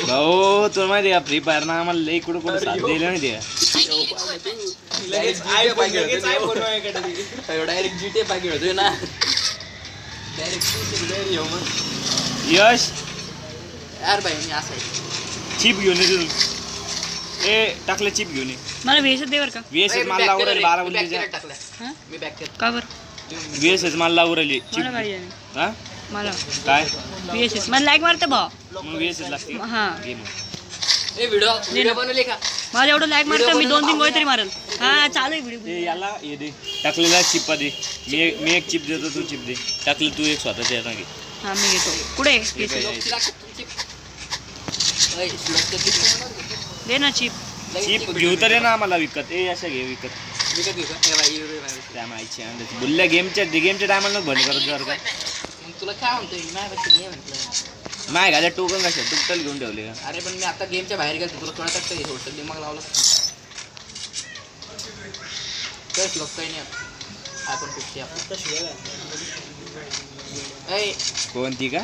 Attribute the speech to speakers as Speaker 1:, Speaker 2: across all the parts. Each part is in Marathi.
Speaker 1: भाऊ तुला माहिती का फ्री फायर ना आम्हाला लई कुठं कुठं साथ दिलं नाही ते
Speaker 2: डायरेक्ट जीटे पाकिट होतोय ना
Speaker 1: यश
Speaker 2: यार भाई मी असं
Speaker 1: चिप घेऊन ये तू ए टाकलं चिप घेऊन ये
Speaker 3: मला व्हीएसएस दे बर का
Speaker 1: व्हीएसएस माल लावून राहिली 12 बुल्लीच्या
Speaker 3: हां
Speaker 2: मी बॅक केलं
Speaker 3: का बर
Speaker 1: व्हीएसएस माल लावून राहिली
Speaker 3: मला गाडी आहे
Speaker 1: हा
Speaker 3: मला
Speaker 1: काय
Speaker 3: व्हीएसएस मला लाईक मारते भाऊ
Speaker 1: मग व्हीएसएस लागते
Speaker 3: हां
Speaker 1: गेम
Speaker 2: ए व्हिडिओ बनवले का
Speaker 3: माझं एवढं लाईक मारतं मी 2-3 गोळी तरी मारेल हां चालू आहे व्हिडिओ
Speaker 1: ए याला ये दे टाकलेला चिप दे मी एक चिप देतो तू चिप दे टाकले तू एक स्वतःच्या यानं घे
Speaker 3: हां मी घेतो कुठे दे ना चिप
Speaker 1: चिप घेऊ तर ये ना आम्हाला विकत ए अशा घे विकत
Speaker 2: विकत घेऊ का ए भाई
Speaker 1: त्या माहिती अंदाज बुल्ल्या गेमच्या टायमाला भणी करत जर का
Speaker 2: मग तुला काय म्हणतोय माझ्यापेक्षा नाही म्हटलं
Speaker 1: माय घाल्या टोकन कशा टुकटल घेऊन ठेवले का
Speaker 2: अरे पण मी आता गेमच्या बाहेर गेलो तुला कळत का थोडं दिमाग लावलं तेच लोक काही नाही आपण कुठची आपण ए
Speaker 1: कोणती का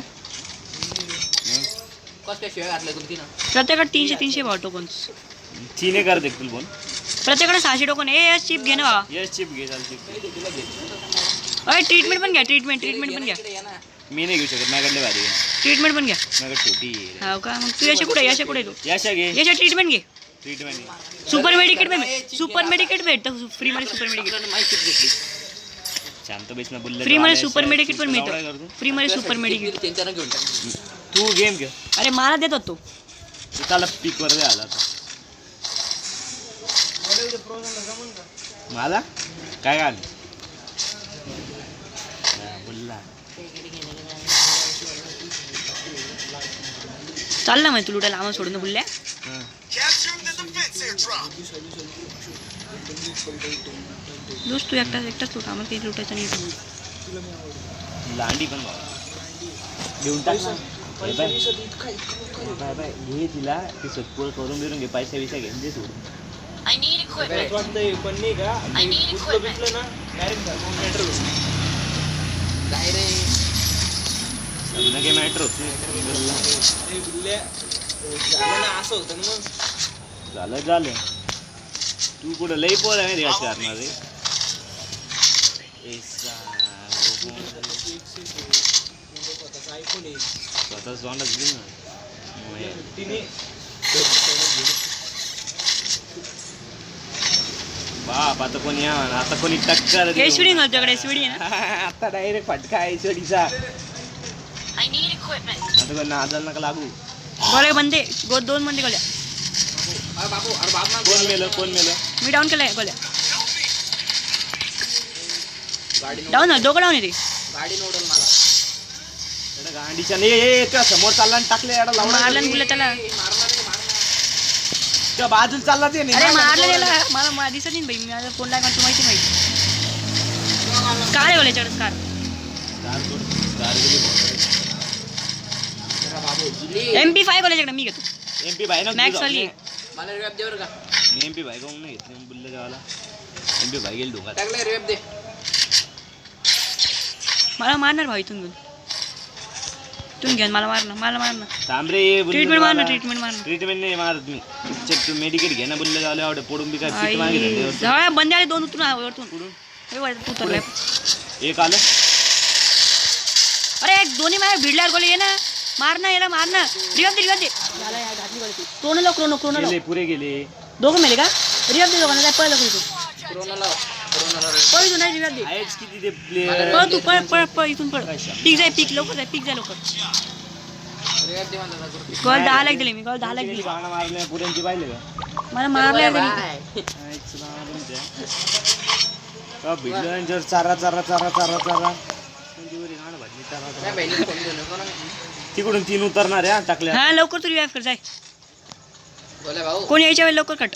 Speaker 2: कस काय शिवाय घातलं तुमची ना
Speaker 3: प्रत्येकात 300 भाव टोकन
Speaker 1: तिने कर देखील फोन
Speaker 3: प्रत्येकाकडे 600 टोकन ए चिप घे ना भावा
Speaker 1: यस चिप घे चाल चिप
Speaker 3: अरे ट्रीटमेंट पण घ्या ट्रीटमेंट पण घ्या
Speaker 1: मी नाही घेऊ शकत माझ्याकडले भारी
Speaker 3: ट्रीटमेंट पण घ्या
Speaker 1: माझ्याकडे छोटी
Speaker 3: हो का मग तू याच्या कुठे तू
Speaker 1: याशा घे
Speaker 3: याच्या ट्रीटमेंट घे
Speaker 1: ट्रीटमेंट
Speaker 3: सुपर मेडिकेट भेटतं फ्री मध्ये सुपर मेडिकेट
Speaker 2: माहिती घेतली
Speaker 1: शांत बेस ना बोलले
Speaker 3: फ्री मध्ये सुपर मेडिकेट पण मिळतं फ्री मध्ये सुपर मेडिकेट
Speaker 2: त्यांच्यानं घेऊन टाक
Speaker 1: तू गेम घे
Speaker 3: अरे मला देत होतो
Speaker 1: त्याला पीक वर दे आला मला काय काय बोलला
Speaker 3: चाल ना मग तू लुटायला आम्हाला सोडून बोलल्या दोस्त तू एकटाच लुटा आम्हाला काही लुटायचं नाही
Speaker 1: लांडी पण घेऊन टाक ना बाय बाय घे तिला ती सतपूर करून बिरून घे पैसा विसा घेऊन दे सोडून
Speaker 2: पण नाही का भेटलं ना
Speaker 1: डायरेक्ट मॅटर होते
Speaker 2: असं होतं ना मग
Speaker 1: झालं तू कुठं लई पोर आहे रे असं करणार रे स्वतः तोंडात घेऊ ना बाप आता कोणी या आता कोणी टक्कर
Speaker 3: एसवीडी तुझ्याकडे एसवीडी आहे ना
Speaker 1: आता डायरेक्ट फटका एसवीडीचा आता कोण नादाला नका लागू
Speaker 3: गोळे बंदे 2 बंदे गोळ्या
Speaker 1: कोण मेलं
Speaker 3: मी डाऊन केलंय गोळ्या डाऊन ना दोघं डाऊन येते
Speaker 2: गाडी नोडल मला
Speaker 1: गांडीच्या नाही त्या समोर चालला आणि टाकले याला लावून
Speaker 3: मारलं बोलले त्याला
Speaker 1: त्या बाजूला चालला ते
Speaker 3: अरे मारलं त्याला मला दिसत नाही भाई माझा फोन लागला तू माहिती कार आहे गोळ्याच्याकडे कार MP5 गोळ्याच्याकडे मी घेतो
Speaker 1: MP भाई ना
Speaker 3: मॅक्स वाली
Speaker 2: मला रिवॅप दे बरं का
Speaker 1: मी MP भाई कोण नाही घेतले बुल्ले गावाला MP भाई गेल डोंगा
Speaker 2: टाकले रिवॅप दे
Speaker 3: मला मारणार भाऊ इथून घेऊन तुम्ही घ्या मला मारणार
Speaker 1: तांबरे
Speaker 3: ट्रीटमेंट मारणार
Speaker 1: ट्रीटमेंट नाही मारत मी चेक तू मेडिकेट घे ना बुल्ले गावाला एवढे पोडून बी काय पीठ मागितलं
Speaker 3: बंदे आले 2 वरतून उतरले
Speaker 1: एक आलं
Speaker 3: अरे एक दोन्ही माझ्या भिडल्यावर गोळे ये ना मारना याला मारना रिवाज दे झाला यार घातली गोळी क्रोनो
Speaker 1: गेले पुरे गेले
Speaker 3: दोघं मेले का रिवाज दे दोघांना पळलं
Speaker 2: कोरोनाला
Speaker 3: पळ इथून नाही रिवाज दे
Speaker 1: आहेच किती ते प्लेयर
Speaker 3: पळ तू पळ इथून पळ पीक लवकर
Speaker 2: रिवॅप दे मला
Speaker 3: गोल 10 लाख दिले मी गोल 10 लाख दिले
Speaker 1: बाणा मारले पुऱ्यांची पाहिले का
Speaker 3: मला मारलं
Speaker 1: का भिडलं जर चारा
Speaker 2: नाही बहिणी फोन देऊ नको ना
Speaker 1: तिकडून 3 उतरणार आहे टाकल्या
Speaker 3: हा लवकर तू रिवाइव कर जाय
Speaker 2: बोले भाऊ
Speaker 3: कोण यायच्या वेळी लवकर कट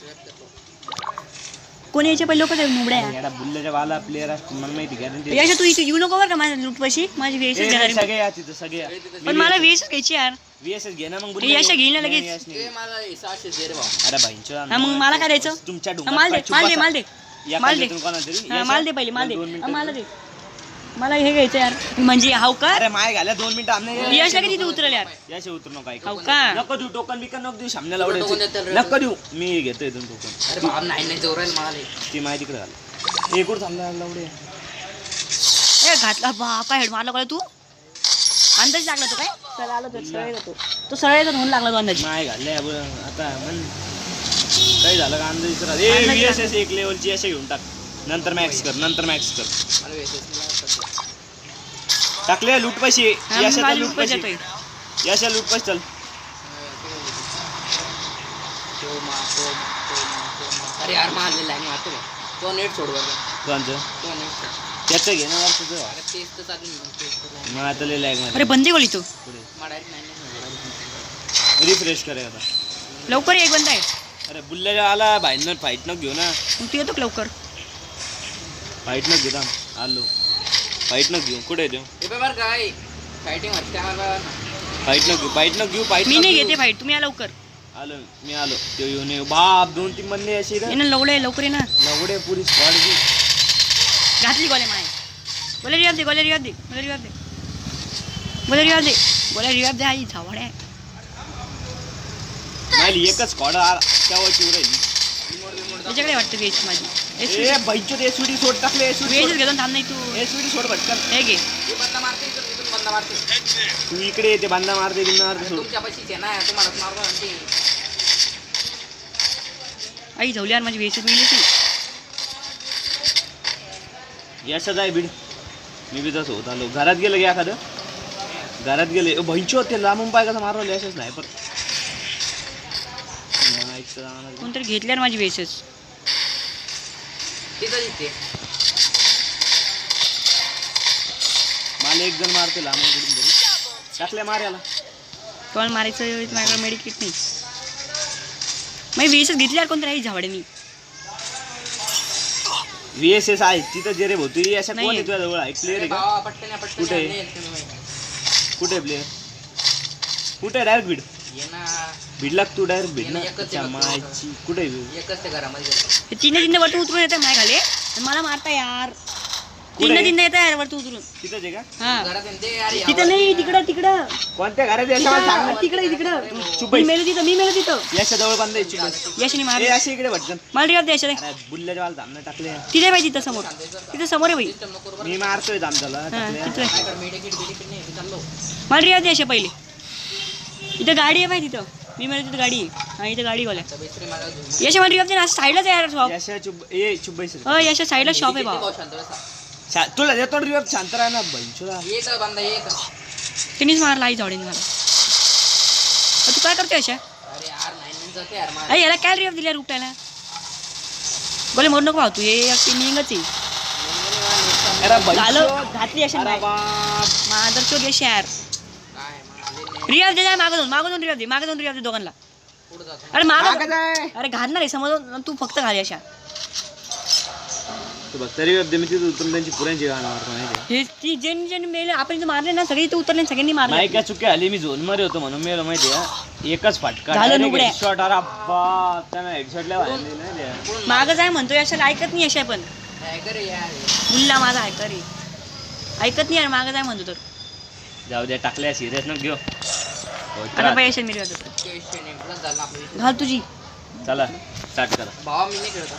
Speaker 3: कोण यायच्या पहिले लवकर मुबड्या
Speaker 1: याला बुल्ल्याच्या वाला प्लेयर असतो मला माहिती गॅरंटी
Speaker 3: याच्या तू इथे येऊ नको बरं का माझ्या लूट पैसे माझी व्हीएसएस घेणार
Speaker 1: सगळे या तिथं सगळे
Speaker 3: पण मला व्हीएसएस घ्यायची यार
Speaker 1: व्हीएसएस घे ना मग
Speaker 3: याशा घेईन ना लगेच
Speaker 2: ते मला 600 दे रे भाऊ
Speaker 1: अरे भाईंच्या
Speaker 3: हा मग मला काय द्यायचं
Speaker 1: तुमच्या
Speaker 3: माल दे
Speaker 1: माल दे
Speaker 3: मला दे पहिले माल दे मला हे घ्यायचं यार म्हणजे हाव का
Speaker 1: अरे माय घाल्या 2 मिनिटं आमने
Speaker 3: यशला किती उतरल यार
Speaker 1: याशे उतरू नका ऐक
Speaker 3: हाव का
Speaker 1: नको देऊ टोकन बिकन नको देऊ सामन्याला
Speaker 2: टोकन
Speaker 1: आवडायचं
Speaker 2: देतो रे.
Speaker 1: नको देऊ मी घेतोय इथून टोकन
Speaker 2: अरे बाबा नाही जोरायला मला
Speaker 1: ती माहिती तिकडे घाल एकूण थांबला लावडे
Speaker 3: ए घातला बापा हेड मारला का तू अंदाज लागला तो काय चला आलो तो सरळ येतो तो सरळ येतो म्हणून लागला तो अंदाज
Speaker 1: माय घालले आता मन काही झालं का अंदाज विचारा ए
Speaker 3: अंदाज
Speaker 1: VSS एक लेवलची असे घेऊन टाक नंतर मॅक्स कर
Speaker 2: मला वेसेस
Speaker 1: टाकले लूट पैसे याशा लूट पैसे
Speaker 3: येतोय
Speaker 1: याशा लूट पैसे चल
Speaker 2: अरे यार मारलेला आहे मारतो तो नेट सोड बरं
Speaker 1: कोणतं
Speaker 2: तो नेट सोड
Speaker 1: त्याचं घे ना वरचं तुझं
Speaker 2: अरे तेच तर चालू आहे.
Speaker 1: मग आता लय लॅग
Speaker 3: अरे बंदी गोळी तो
Speaker 2: मला direct नाही
Speaker 1: रिफ्रेश करे आता
Speaker 3: लवकर ये, एक बंद आहे
Speaker 1: अरे बुल्ल्याच्या आला बाहेरनं फाईट नको घेऊ ना
Speaker 3: मग तू येतो का लवकर
Speaker 1: फाईट नको घेऊ आलो फाईट नको घेऊ कुठे देऊ
Speaker 2: हे बघ बरं काय फायटिंग वाटते आम्हाला
Speaker 1: फाईट नको घेऊ फाईट
Speaker 3: मी नाही घेते फाईट तुम्ही या लवकर
Speaker 1: आलो मी आलो ते येऊन ये. बाप 2-3 बनले अशी
Speaker 3: ये ना लवडे लवकर ये ना
Speaker 1: लवडे पुरी स्क्वॉड
Speaker 3: घातली गोले माय गोले रिवाज दे गोले रिवाज दे गोले रिवाज दे गोले रिवाज दे गोले रिवाज दे आई झावड आहे
Speaker 1: नाही एकच स्क्वॉड केव्हाची राहिली
Speaker 3: त्याच्याकडे वाटतं वेच माझी
Speaker 1: ए बाईचो एसवीडी सोड टाकले एसवीडी
Speaker 3: वेच घेतो थांब नाही तू
Speaker 1: एसवीडी सोड भटकन
Speaker 3: हे घे
Speaker 2: हे बंदा मारते इथून बंदा मारते
Speaker 1: तू इकडे येते बांधा मारते बिंदा मारते सोड
Speaker 2: तुमच्या पाशीच आहे ना तुम्हाला मारतो ना ते
Speaker 3: आई झवली यार माझी वेच मिळली ती
Speaker 1: याचा जाय बीड मी बी तसं होत आलो घरात गेलं की एखादं घरात गेले भैंचो ते लांबून पाय कसं मारवले असेच नाही पण
Speaker 3: कोणतरी घेतल्यावर माझी वेचच
Speaker 2: तिथं दिसते
Speaker 1: मला एक जण मारते लांबून कुठून तरी टाकल्या मार्याला
Speaker 3: कॉल मारायचं माझ्याकडे मेडिकेट नाही मग वेचच घेतल्यावर कोणतरी आई झावड्यानी
Speaker 1: VSS आहे तिथं जे रे भोवती अशा कोण
Speaker 3: नाहीये.
Speaker 1: आहे तुझ्या जवळ आहे प्लेअर आहे का
Speaker 2: भावा पटकन या, पटकन
Speaker 1: कुठे?
Speaker 2: या, नाही येत तुम्ही.
Speaker 1: कुठे प्लेअर कुठे डायरेक्ट बीड
Speaker 2: ये ना
Speaker 1: बीडला तू डायरेक्ट बीड ना
Speaker 2: एकच आहे
Speaker 1: अच्छा,
Speaker 2: बघ.
Speaker 1: मायची कुठे आहे बीड?
Speaker 2: एकच ते घरामध्ये
Speaker 3: हे तीन वरती उतरून येतात माझ्या खाली आणि मला मारता यार
Speaker 1: कुठे?
Speaker 3: तीन येतात यार वरती उतरून
Speaker 1: तिथंच आहे का
Speaker 3: हा
Speaker 2: घरात आहे ना ते, अरे
Speaker 3: तिथं नाही तिकडं
Speaker 1: कोणत्या घरात आहे? मला सांग ना.
Speaker 3: तिकडं
Speaker 1: चुप
Speaker 3: मी
Speaker 1: बैस.
Speaker 3: मेलो तिथं
Speaker 1: याच्या जवळ बांधा चुप
Speaker 3: यशनी मार
Speaker 1: ए अशी इकडे भटकन
Speaker 3: मला रिवाज द्यायचं रे
Speaker 1: अरे बुल्ल्याच्या वाला थांबणे टाकले
Speaker 3: तिथे पाहिजे तिथं समोर तिथं समोर आहे भाई
Speaker 2: सिस्टम नको बरं.
Speaker 1: मी मारतोय थांबताला
Speaker 3: हा
Speaker 1: टाकल्या.
Speaker 3: तिथं आहे.
Speaker 2: माझ्याकडे मेडिकेट नाही, मी चाललो.
Speaker 3: मला रिवाज द्यायचे पहिले इथं गाडी आहे पाहिजे तिथं मी मेलो तिथं गाडी आहे हा इथं गाडी वाल्या
Speaker 2: तर बेसरी मला घेऊन.
Speaker 3: यश मला रिवाज दे साईडलाच आहे यार शॉप
Speaker 1: याच्या चुप ए चुप बैस रे.
Speaker 3: हो यशा साईडला शॉप आहे
Speaker 2: किती
Speaker 3: भाऊ
Speaker 2: शांत बसा.
Speaker 1: तुला देतो रिव्ह शांत राहा ना बैचोला
Speaker 2: ये का बंदा ये का
Speaker 3: तिनेच मारला आई झावडीने मला तू काय करतोय अशा
Speaker 2: अरे यार नाही जाते यार मला
Speaker 3: अरे याला काय रिवाज दिल्या रुपयाला बोले मरू नको भाऊ तू हे निंगच आहे
Speaker 1: अरे बैचो.
Speaker 3: झालं घातली अशा
Speaker 1: अरे बाप
Speaker 3: माझा चोक यश यार
Speaker 2: काय मला
Speaker 3: रिवाज दे जाय मागं दोन रिवाज दे दोघांना
Speaker 2: पुढे जातो
Speaker 3: अरे
Speaker 1: मागं
Speaker 3: मागं
Speaker 1: जाय.
Speaker 3: अरे घालणार आहे समोर तू फक्त घाली अशा
Speaker 1: तू बघ तरी मी तिथं उतरून त्यांची पुऱ्यांची गाणं मारतो माहिती
Speaker 3: हे ती ज्यांनी मेले आपण इथं मारले ना सगळे इथं उतरले आणि सगळ्यांनी
Speaker 1: नाही
Speaker 3: मारले
Speaker 1: काय चुकी आली मी झोन मध्ये होतो म्हणून मेलो माहिती आहे एकच फाटका
Speaker 3: झालं नुकड्या.
Speaker 1: शॉट अरे बाप त्यानं हेडशॉटला वाजले नाही द्या.
Speaker 3: मागं जाय म्हणतो यशाला ऐकत नाही यशा पण
Speaker 2: काय करे यार
Speaker 3: मुल्ला माझा ऐका रे ऐकत नाही यार मागं जाय म्हणतो तर
Speaker 1: जाऊ द्या टाकल्या सिरियस न घेऊ हो,
Speaker 3: आता
Speaker 1: चला.
Speaker 3: पाहिजे मी रिवाज
Speaker 2: विषय नाही, plus झाला आपला विषय.
Speaker 3: घाल तुझी
Speaker 1: चला स्टार्ट करा
Speaker 2: भावा मी नाही खेळत